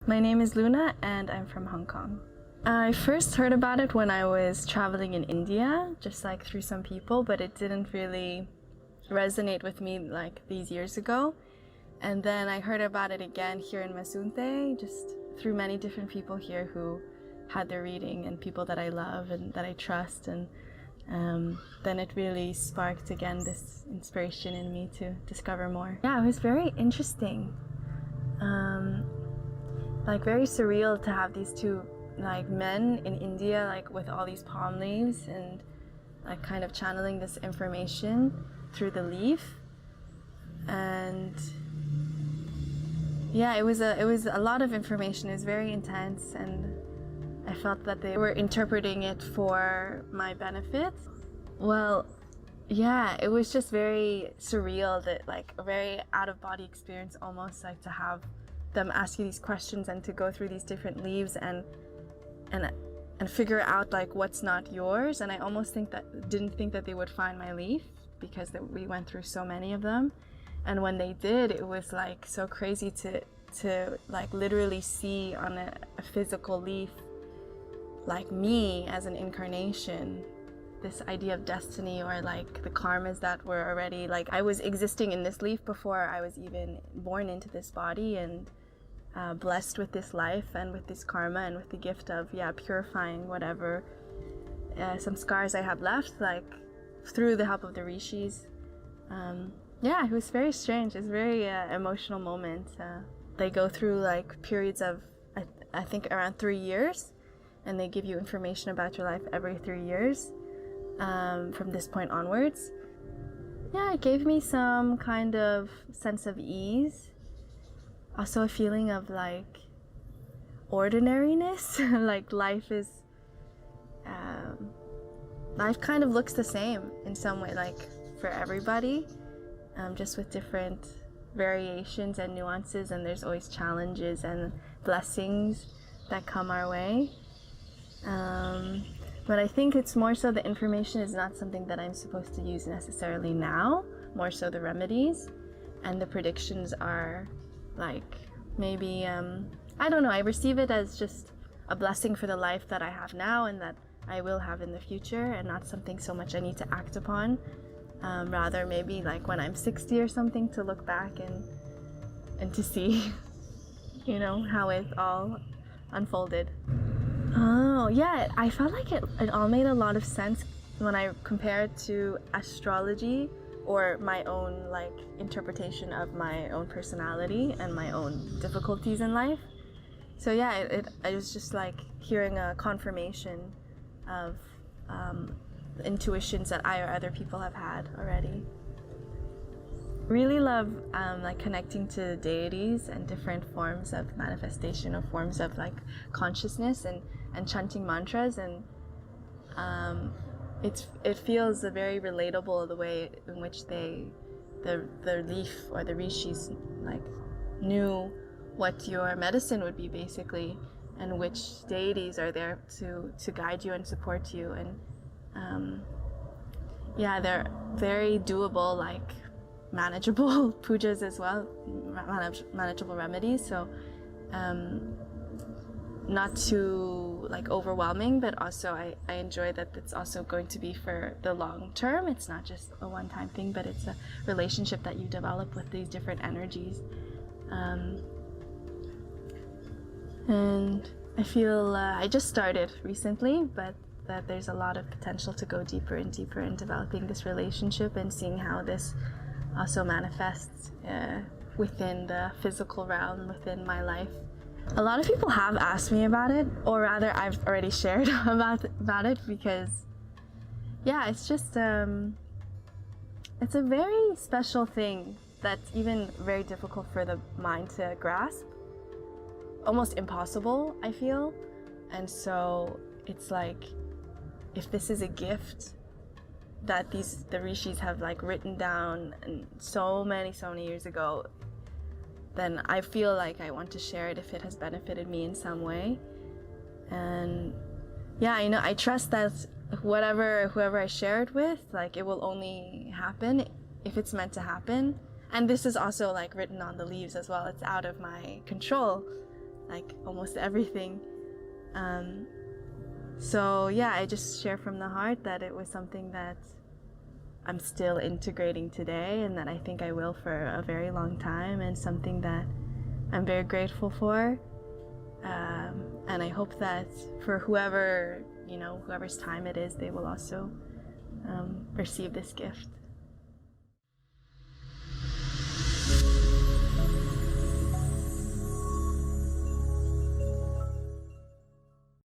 My name is Luna and I'm from Hong Kong. I first heard about it when I was traveling in India, just like through some people, but it didn't really resonate with me like these years ago. And then I heard about it again here in Masunte, just through many different people here who had their reading and people that I love and that I trust. And then it really sparked again this inspiration in me to discover more. Yeah, it was very interesting. Like very surreal to have these two like men in India, like with all these palm leaves and like kind of channeling this information through the leaf. And yeah, it was a lot of information. It was very intense, and I felt that they were interpreting it for my benefit. Well, yeah, it was just very surreal, that like a very out-of-body experience almost, like to have them ask you these questions and to go through these different leaves and figure out like what's not yours. And I almost didn't think that they would find my leaf, because we went through so many of them. And when they did, it was like so crazy to like literally see on a physical leaf like me as an incarnation, this idea of destiny, or like the karmas that were already, like I was existing in this leaf before I was even born into this body, and blessed with this life and with this karma and with the gift of purifying whatever some scars I have left, like through the help of the rishis. It was very strange. It's a very emotional moment. They go through like periods of I think around 3 years, and they give you information about your life every 3 years from this point onwards. Yeah, it gave me some kind of sense of ease. Also a feeling of like ordinariness. Like life kind of looks the same in some way, like for everybody, just with different variations and nuances, and there's always challenges and blessings that come our way. But I think it's more so the information is not something that I'm supposed to use necessarily now, more so the remedies, and the predictions are like maybe, I don't know, I receive it as just a blessing for the life that I have now and that I will have in the future, and not something so much I need to act upon. Rather maybe like when I'm 60 or something, to look back and to see, you know, how it all unfolded. Oh yeah, I felt like it all made a lot of sense when I compare it to astrology, or my own like interpretation of my own personality and my own difficulties in life. So yeah, it was just like hearing a confirmation of intuitions that I or other people have had already. Really love like connecting to deities and different forms of manifestation, or forms of like consciousness, and chanting mantras, and it feels very relatable, the way in which the leaf or the rishis like knew what your medicine would be basically, and which deities are there to guide you and support you. And they're very doable, like manageable pujas as well, manageable remedies. So not too like overwhelming, but also I enjoy that it's also going to be for the long term. It's not just a one-time thing, but it's a relationship that you develop with these different energies. And I feel I just started recently, but that there's a lot of potential to go deeper and deeper in developing this relationship, and seeing how this also manifests within the physical realm, within my life. A lot of people have asked me about it, or rather I've already shared about it, because yeah, it's just it's a very special thing that's even very difficult for the mind to grasp, almost impossible, I feel. And so it's like, if this is a gift that the rishis have like written down and so many years ago, then I feel like I want to share it if it has benefited me in some way. And yeah, I trust that whoever I share it with, like it will only happen if it's meant to happen. And this is also like written on the leaves as well. It's out of my control, like almost everything. So yeah, I just share from the heart that it was something that I'm still integrating today, and that I think I will for a very long time, and something that I'm very grateful for. And I hope that for whoever's time it is, they will also receive this gift.